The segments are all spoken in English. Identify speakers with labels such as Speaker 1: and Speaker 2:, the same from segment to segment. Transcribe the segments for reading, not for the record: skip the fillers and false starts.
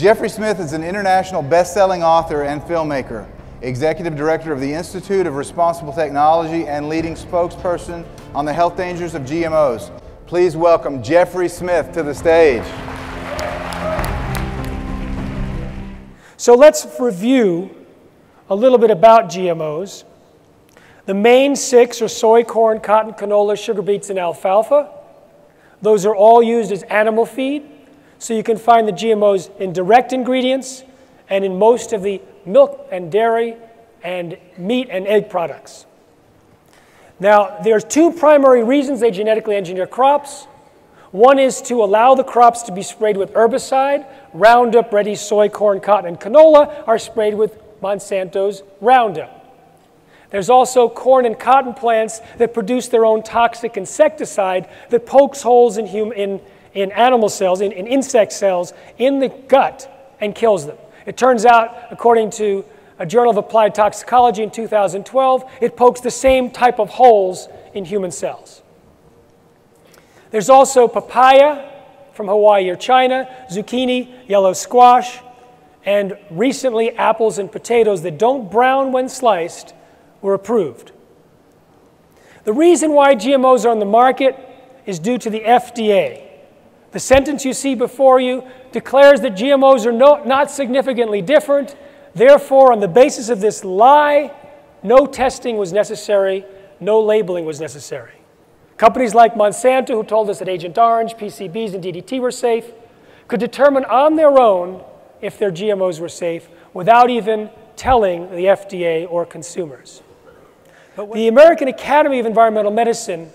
Speaker 1: Jeffrey Smith is an international best-selling author and filmmaker, executive director of the Institute of Responsible Technology, and leading spokesperson on the health dangers of GMOs. Please welcome Jeffrey Smith to the stage.
Speaker 2: So let's review a little bit about GMOs. The main six are soy, corn, cotton, canola, sugar beets, and alfalfa. Those are all used as animal feed. So you can find the GMOs in direct ingredients and in most of the milk and dairy and meat and egg products. Now, there's two primary reasons they genetically engineer crops. One is to allow the crops to be sprayed with herbicide. Roundup Ready soy, corn, cotton, and canola are sprayed with Monsanto's Roundup. There's also corn and cotton plants that produce their own toxic insecticide that pokes holes in animal cells, in insect cells, in the gut and kills them. It turns out, according to a Journal of Applied Toxicology in 2012, it pokes the same type of holes in human cells. There's also papaya from Hawaii or China, zucchini, yellow squash, and recently apples and potatoes that don't brown when sliced were approved. The reason why GMOs are on the market is due to the FDA. The sentence you see before you declares that GMOs are not significantly different. Therefore, on the basis of this lie, no testing was necessary, no labeling was necessary. Companies like Monsanto, who told us that Agent Orange, PCBs, and DDT were safe, could determine on their own if their GMOs were safe without even telling the FDA or consumers. The American Academy of Environmental Medicine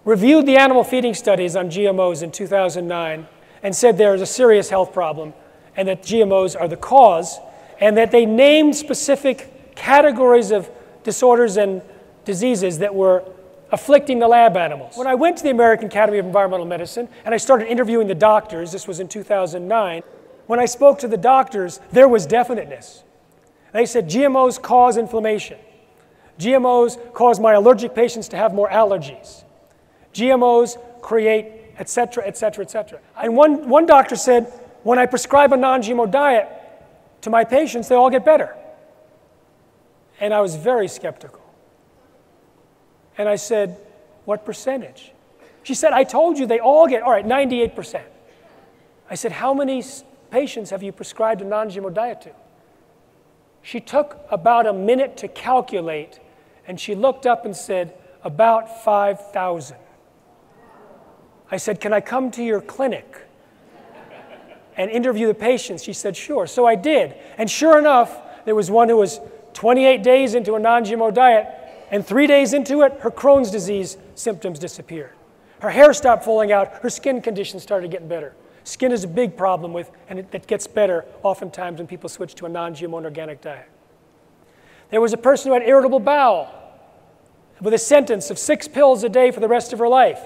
Speaker 2: reviewed the animal feeding studies on GMOs in 2009 and said there is a serious health problem and that GMOs are the cause, and that they named specific categories of disorders and diseases that were afflicting the lab animals. When I went to the American Academy of Environmental Medicine and I started interviewing the doctors, this was in 2009, when I spoke to the doctors, there was definiteness. They said GMOs cause inflammation. GMOs cause my allergic patients to have more allergies. GMOs create, et cetera, et cetera, et cetera. And one doctor said, when I prescribe a non-GMO diet to my patients, they all get better. And I was very skeptical. And I said, what percentage? She said, I told you they all get, all right, 98%. I said, how many patients have you prescribed a non-GMO diet to? She took about a minute to calculate, and she looked up and said, about 5,000. I said, can I come to your clinic and interview the patients? She said, sure. So I did. And sure enough, there was one who was 28 days into a non-GMO diet, and 3 days into it, her Crohn's disease symptoms disappeared. Her hair stopped falling out. Her skin conditions started getting better. Skin is a big problem and it gets better oftentimes when people switch to a non-GMO and organic diet. There was a person who had irritable bowel with a sentence of 6 pills a day for the rest of her life.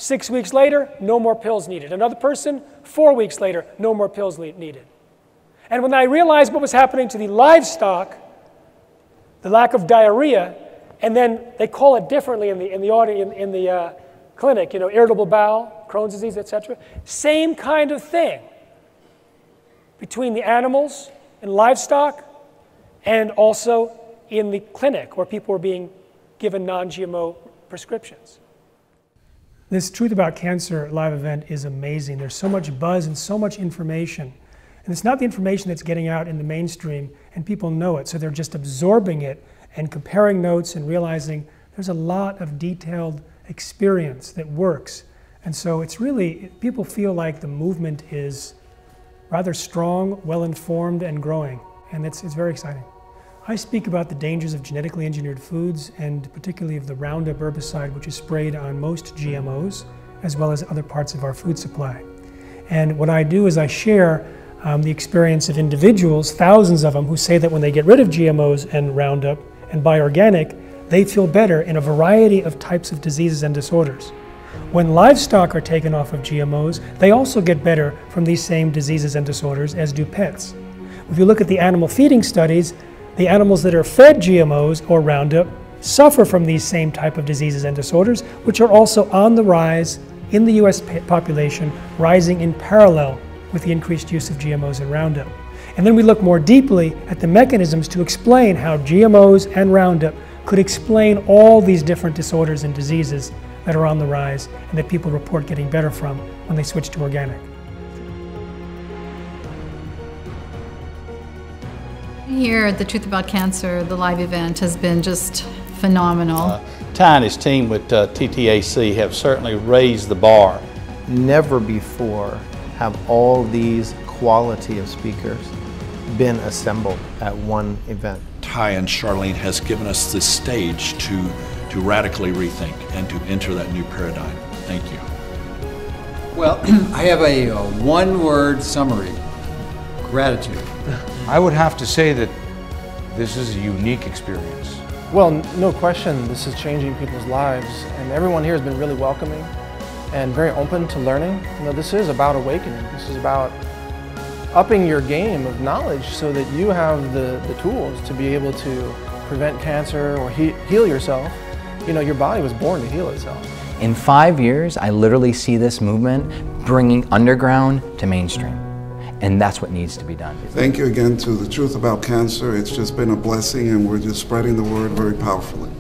Speaker 2: 6 weeks later, no more pills needed. Another person, 4 weeks later, no more pills needed. And when I realized what was happening to the livestock, the lack of diarrhea, and then they call it differently in the clinic, you know, irritable bowel, Crohn's disease, etc. Same kind of thing between the animals and livestock and also in the clinic where people were being given non-GMO prescriptions. This Truth About Cancer live event is amazing. There's so much buzz and so much information. And it's not the information that's getting out in the mainstream and people know it, so they're just absorbing it and comparing notes and realizing there's a lot of detailed experience that works. And so it's really, people feel like the movement is rather strong, well-informed, and growing. And it's very exciting. I speak about the dangers of genetically engineered foods and particularly of the Roundup herbicide, which is sprayed on most GMOs, as well as other parts of our food supply. And what I do is I share the experience of individuals, thousands of them, who say that when they get rid of GMOs and Roundup and buy organic, they feel better in a variety of types of diseases and disorders. When livestock are taken off of GMOs, they also get better from these same diseases and disorders, as do pets. If you look at the animal feeding studies, the animals that are fed GMOs or Roundup suffer from these same type of diseases and disorders, which are also on the rise in the US population, rising in parallel with the increased use of GMOs and Roundup. And then we look more deeply at the mechanisms to explain how GMOs and Roundup could explain all these different disorders and diseases that are on the rise and that people report getting better from when they switch to organic.
Speaker 3: Here at the Truth About Cancer, the live event has been just phenomenal.
Speaker 4: Ty and his team with TTAC have certainly raised the bar.
Speaker 5: Never before have all these quality of speakers been assembled at one event.
Speaker 6: Ty and Charlene has given us this stage to radically rethink and to enter that new paradigm. Thank you.
Speaker 7: Well, I have a one-word summary: gratitude.
Speaker 8: I would have to say that this is a unique experience.
Speaker 9: Well, no question, this is changing people's lives, and everyone here has been really welcoming and very open to learning. You know, this is about awakening. This is about upping your game of knowledge so that you have the tools to be able to prevent cancer or heal yourself. You know, your body was born to heal itself.
Speaker 10: In 5 years, I literally see this movement bringing underground to mainstream. And that's what needs to be done.
Speaker 11: Thank you again to the Truth About Cancer. It's just been a blessing, and we're just spreading the word very powerfully.